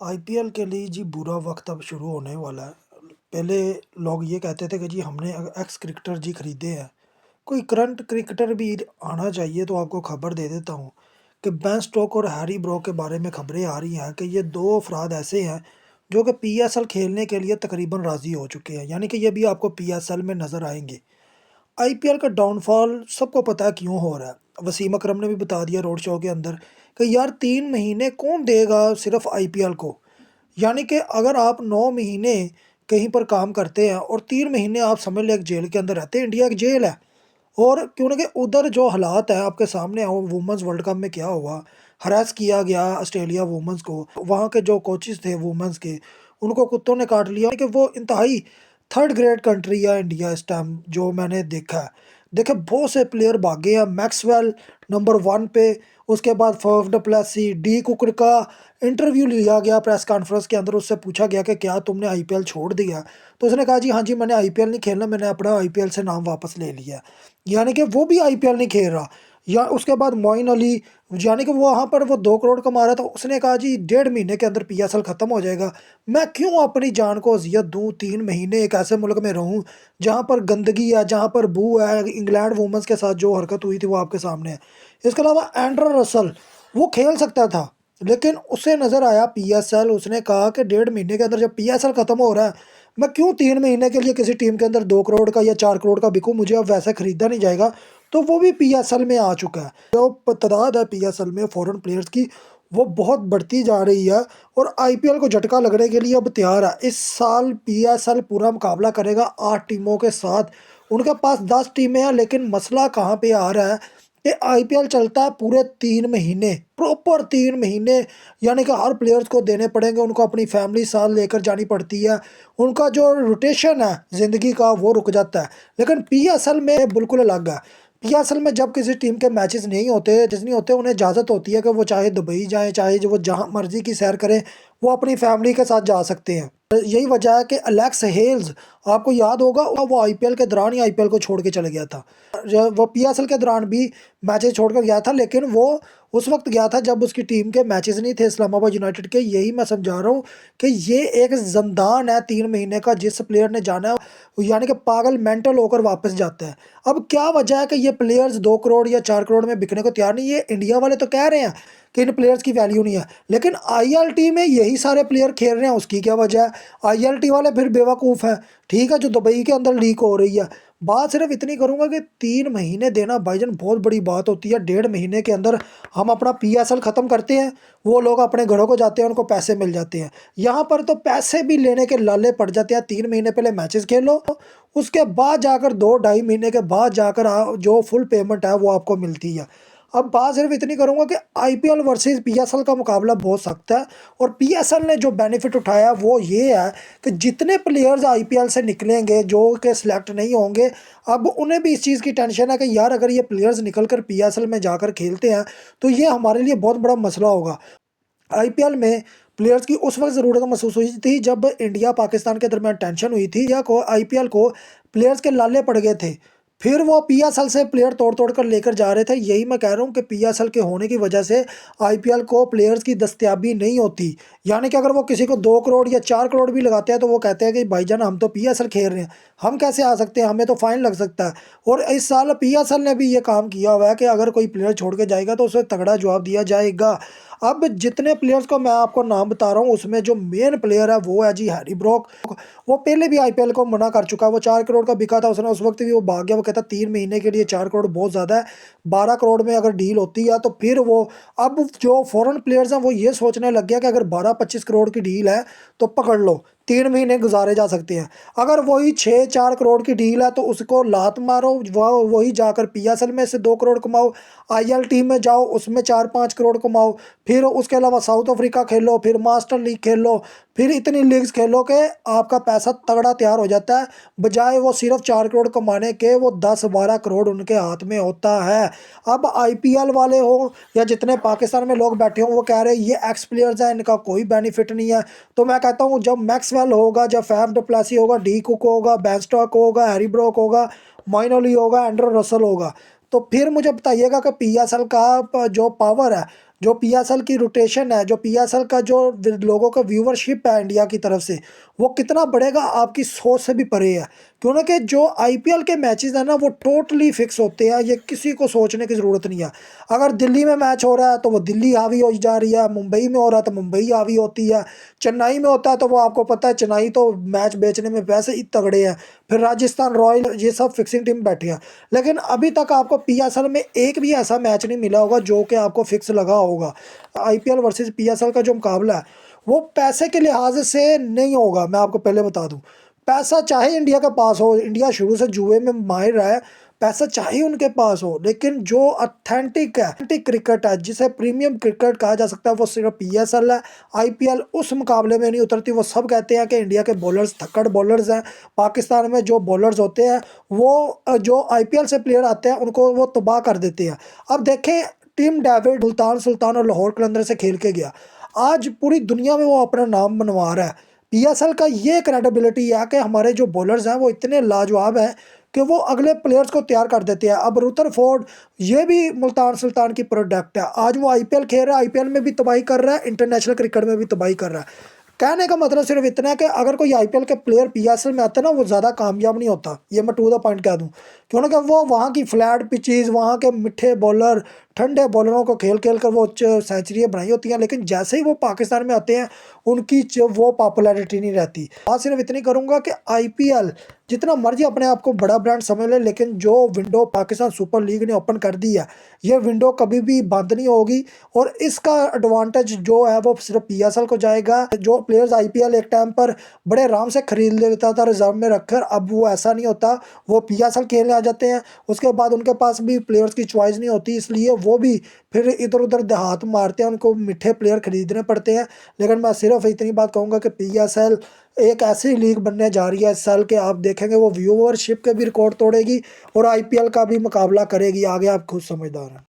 IPL के लिए जी बुरा वक़्त अब शुरू होने वाला है। पहले लोग ये कहते थे कि जी हमने एक्स क्रिकेटर जी खरीदे हैं। कोई करंट क्रिकेटर भी आना चाहिए तो आपको खबर दे देता हूँ कि बेन स्टोक और हैरी ब्रोक के बारे में खबरें आ रही हैं कि ये 2 अफ़राद ऐसे हैं जो कि पीएसएल खेलने के लिए तकरीबन राज़ी हो चुके हैं। यानी कि ये भी आपको पीएसएल में नज़र आएँगे। आईपीएल का डाउनफॉल सबको पता है क्यों हो रहा है। वसीम अकरम ने भी बता दिया रोड शो के अंदर कि यार 3 महीने कौन देगा सिर्फ़ आईपीएल को। यानी कि अगर आप 9 महीने कहीं पर काम करते हैं और 3 महीने आप समझ लें एक जेल के अंदर रहते हैं, इंडिया एक जेल है। और क्यों ना कि उधर जो हालात है आपके सामने हो, वुमेन्स वर्ल्ड कप में क्या हुआ, हरास किया गया ऑस्ट्रेलिया वुमेन्स को, वहाँ के जो कोचेज़ थे वुमेन्स के, उनको कुत्तों ने काट लिया कि वो इंतहाई थर्ड ग्रेड कंट्री है इंडिया इस टाइम जो मैंने देखा है। देखिए बहुत से प्लेयर भागे हैं, मैक्सवेल नंबर 1 पे, उसके बाद Faf du Plessis, de Kock का इंटरव्यू लिया गया प्रेस कॉन्फ्रेंस के अंदर, उससे पूछा गया कि क्या तुमने आईपीएल छोड़ दिया? तो उसने कहा जी हाँ जी, मैंने आईपीएल नहीं खेलना, मैंने अपना आईपीएल से नाम वापस ले लिया। यानी कि वो भी आईपीएल नहीं खेल रहा। या उसके बाद मोइन अली, यानी कि वो वहाँ पर वो 2 करोड़ कमा रहा था, उसने कहा जी 1.5 महीने के अंदर पीएसएल खत्म हो जाएगा। मैं क्यों अपनी जान को अज़ियत दूँ, 3 महीने एक ऐसे मुल्क में रहूँ जहाँ पर गंदगी है, जहाँ पर बू है, इंग्लैंड वुमेन्स के साथ जो हरकत हुई थी वो आपके सामने है। इसके अलावा एंड्रे रसल, वो खेल सकता था, लेकिन उसे नज़र आया पीएसएल, उसने कहा कि 1.5 महीने के अंदर जब पीएसएल खत्म हो रहा है, मैं क्यों 3 महीने के लिए किसी टीम के अंदर 2 करोड़ का या 4 करोड़ का बिकूँ, मुझे अब वैसे खरीदा नहीं जाएगा। तो वो भी पीएसएल में आ चुका है। जो तादाद है पीएसएल में फॉरेन प्लेयर्स की, वो बहुत बढ़ती जा रही है और आईपीएल को झटका लगने के लिए अब तैयार है। इस साल पीएसएल पूरा मुकाबला करेगा 8 टीमों के साथ। उनके पास 10 टीमें हैं, लेकिन मसला कहाँ पे आ रहा है कि आईपीएल चलता है पूरे 3 महीने, प्रॉपर 3 महीने, यानी कि हर प्लेयर्स को देने पड़ेंगे, उनको अपनी फैमिली साथ लेकर जानी पड़ती है, उनका जो रोटेशन है ज़िंदगी का वो रुक जाता है। लेकिन पीएसएल में बिल्कुल अलग है। पीएसएल में जब किसी टीम के मैचेस नहीं होते, नहीं होते, उन्हें इजाज़त होती है कि वो चाहे दुबई जाएँ, चाहे जो वो जहाँ मर्ज़ी की सैर करें, वो अपनी फैमिली के साथ जा सकते हैं। यही वजह है कि एलेक्स हेल्स, आपको याद होगा वो आईपीएल के दौरान ही आईपीएल को छोड़ के चले गया था। वो पीएसएल के दौरान भी मैचेस छोड़कर गया था, लेकिन वो उस वक्त गया था जब उसकी टीम के मैचेस नहीं थे इस्लामाबाद यूनाइटेड के। यही मैं समझा रहा हूँ कि ये एक ज़ंदान है 3 महीने का, जिस प्लेयर ने जाना है यानी कि पागल मेंटल होकर वापस जाता है। अब क्या वजह है कि ये प्लेयर्स 2 करोड़ या 4 करोड़ में बिकने को तैयार नहीं? ये इंडिया वाले तो कह रहे हैं कि इन प्लेयर्स की वैल्यू नहीं है, लेकिन आईएलटी में यही सारे प्लेयर खेल रहे हैं, उसकी क्या वजह है? आईएलटी वाले फिर बेवकूफ़ हैं, ठीक है, जो दुबई के अंदर लीक हो रही है। बात सिर्फ इतनी करूँगा कि 3 महीने देना भाईजान बहुत बड़ी बात होती है। 1.5 महीने के अंदर हम अपना पीएसएल ख़त्म करते हैं, वो लोग अपने घरों को जाते हैं, उनको पैसे मिल जाते हैं। यहाँ पर तो पैसे भी लेने के लाले पड़ जाते हैं। 3 महीने पहले मैचेस खेलो, उसके बाद जाकर 2 ढाई महीने के बाद जाकर जो फुल पेमेंट है वो आपको मिलती है। अब बात सिर्फ इतनी करूँगा कि आईपीएल वर्सेस पीएसएल का मुकाबला बहुत सख्त है, और पीएसएल ने जो बेनिफिट उठाया वो ये है कि जितने प्लेयर्स आईपीएल से निकलेंगे जो कि सिलेक्ट नहीं होंगे, अब उन्हें भी इस चीज़ की टेंशन है कि यार अगर ये प्लेयर्स निकल कर पीएसएल में जाकर खेलते हैं तो ये हमारे लिए बहुत बड़ा मसला होगा। आईपीएल में प्लेयर्स की उस वक्त ज़रूरत महसूस हुई थी जब इंडिया पाकिस्तान के दरमियान टेंशन हुई थी, या को आईपीएल को प्लेयर्स के लाले पड़ गए थे, फिर वो पीएसएल से प्लेयर तोड़ तोड़ कर लेकर जा रहे थे। यही मैं कह रहा हूँ कि पीएसएल के होने की वजह से आईपीएल को प्लेयर्स की दस्तयाबी नहीं होती। यानी कि अगर वो किसी को 2 करोड़ या 4 करोड़ भी लगाते हैं तो वो कहते हैं कि भाईजान हम तो पीएसएल खेल रहे हैं, हम कैसे आ सकते हैं, हमें तो फाइन लग सकता है। और इस साल पीएसएल ने भी ये काम किया हुआ है कि अगर कोई प्लेयर छोड़ के जाएगा तो उसे तगड़ा जवाब दिया जाएगा। अब जितने प्लेयर्स को मैं आपको नाम बता रहा हूँ उसमें जो मेन प्लेयर है वो है जी हैरी ब्रोक। वो पहले भी आईपीएल को मना कर चुका है, वो 4 करोड़ का बिका था, उसने उस वक्त भी वो भाग गया। वो कहता 3 महीने के लिए 4 करोड़ बहुत ज़्यादा है, 12 करोड़ में अगर डील होती है तो फिर वो, अब जो फॉरेन प्लेयर्स हैं वो ये सोचने लग गया कि अगर 12-25 करोड़ की डील है तो पकड़ लो, 3 महीने गुजारे जा सकते हैं। अगर वही 6-4 करोड़ की डील है तो उसको लात मारो, वही जाकर पीएसएल में से 2 करोड़ कमाओ, आईएल टीम में जाओ उसमें 4-5 करोड़ कमाओ, फिर उसके अलावा साउथ अफ्रीका खेलो, फिर मास्टर लीग खेलो, फिर इतनी लीग्स खेलो कि आपका पैसा तगड़ा तैयार हो जाता है। बजाय वो सिर्फ 4 करोड़ कमाने के, वो 10-12 करोड़ उनके हाथ में होता है। अब आईपीएल वाले हो या जितने पाकिस्तान में लोग बैठे हों वो कह रहे हैं ये एक्स प्लेयर्स हैं, इनका कोई बेनिफिट नहीं है। तो मैं कहता हूँ जब मैक्सवेल होगा, जब फैफ डु प्लेसी होगा, डी कुक होगा, बेन स्टोक होगा, हैरी ब्रोक होगा, मोइन अली होगा, एंड्रे रसल होगा, तो फिर मुझे बताइएगा कि पीएसएल का जो पावर है, जो पीएसएल की रोटेशन है, जो पीएसएल का जो लोगों का व्यूवरशिप है इंडिया की तरफ से, वो कितना बढ़ेगा आपकी सोच से भी परे है। क्यों ना कि जो आईपीएल के मैचेस हैं ना वो टोटली फिक्स होते हैं, ये किसी को सोचने की ज़रूरत नहीं है। अगर दिल्ली में मैच हो रहा है तो वो दिल्ली हावी हो जा रही है, मुंबई में हो रहा है तो मुंबई हावी होती है, चेन्नई में होता है तो वो आपको पता है चेन्नई तो मैच बेचने में वैसे ही तगड़े हैं, फिर राजस्थान रॉयल, ये सब फिक्सिंग टीम बैठी है। लेकिन अभी तक आपको पीएसएल में एक भी ऐसा मैच नहीं मिला होगा जो कि आपको फिक्स लगा होगा। आईपीएल वर्सेस पीएसएल का जो मुकाबला है वो पैसे के लिहाज से नहीं होगा, मैं आपको पहले बता दूं। पैसा चाहे इंडिया के पास हो, इंडिया शुरू से जुए में माहिर रहा है, पैसा चाहे उनके पास हो, लेकिन जो ऑथेंटिक है, ऑथेंटिक क्रिकेट है जिसे प्रीमियम क्रिकेट कहा जा सकता है, वो सिर्फ पीएसएल है। आईपीएल उस मुकाबले में नहीं उतरती। वो सब कहते हैं कि इंडिया के बॉलर्स थक्कड़ बॉलर्स हैं, पाकिस्तान में जो बॉलर्स होते हैं वो जो आईपीएल से प्लेयर आते हैं उनको वो तबाह कर देते हैं। अब देखें, टीम डेविड मुल्तान सुल्तान और लाहौर कलंदर से खेल के गया, आज पूरी दुनिया में वो अपना नाम बनवा रहा है। पीएसएल का ये क्रेडिबिलिटी है कि हमारे जो बॉलर्स हैं वो इतने लाजवाब हैं कि वो अगले प्लेयर्स को तैयार कर देते हैं। अब रुदरफोर्ड ये भी मुल्तान सुल्तान की प्रोडक्ट है, आज वो आईपीएल खेल रहा है, आईपीएल में भी तबाही कर रहा है, इंटरनेशनल क्रिकेट में भी तबाही कर रहा है। कहने का मतलब सिर्फ इतना है कि अगर कोई आईपीएल के प्लेयर पीएसएल में आता है ना वो ज़्यादा कामयाब नहीं होता, ये मैं टू द पॉइंट कह दूं। क्यों ना कि वो वहाँ की फ्लैट पिचेस, वहाँ के मिठे बॉलर, ठंडे बॉलरों को खेल खेल कर वो सेंचुरियाँ बनाई होती हैं, लेकिन जैसे ही वो पाकिस्तान में आते हैं उनकी वो पॉपुलैरिटी नहीं रहती। बात सिर्फ इतनी करूँगा कि आईपीएल जितना मर्जी अपने आप को बड़ा ब्रांड समझ ले, लेकिन जो विंडो पाकिस्तान सुपर लीग ने ओपन कर दी है ये विंडो कभी भी बंद नहीं होगी। और इसका एडवांटेज जो है वो सिर्फ पीएसएल को जाएगा। जो प्लेयर्स आईपीएल एक टाइम पर बड़े आराम से खरीद लेता था रिजर्व में रखकर, अब वो ऐसा नहीं होता, वो पीएसएल खेलने आ जाते हैं। उसके बाद उनके पास भी प्लेयर्स की चॉइस नहीं होती, इसलिए वो भी फिर इधर उधर देहात मारते हैं, उनको मिठे प्लेयर खरीदने पड़ते हैं। लेकिन मैं सिर्फ इतनी बात कहूँगा कि पीएसएल एक ऐसी लीग बनने जा रही है इस साल के, आप देखेंगे वो व्यूअरशिप के भी रिकॉर्ड तोड़ेगी और आईपीएल का भी मुकाबला करेगी। आगे आप खुद समझदार हैं।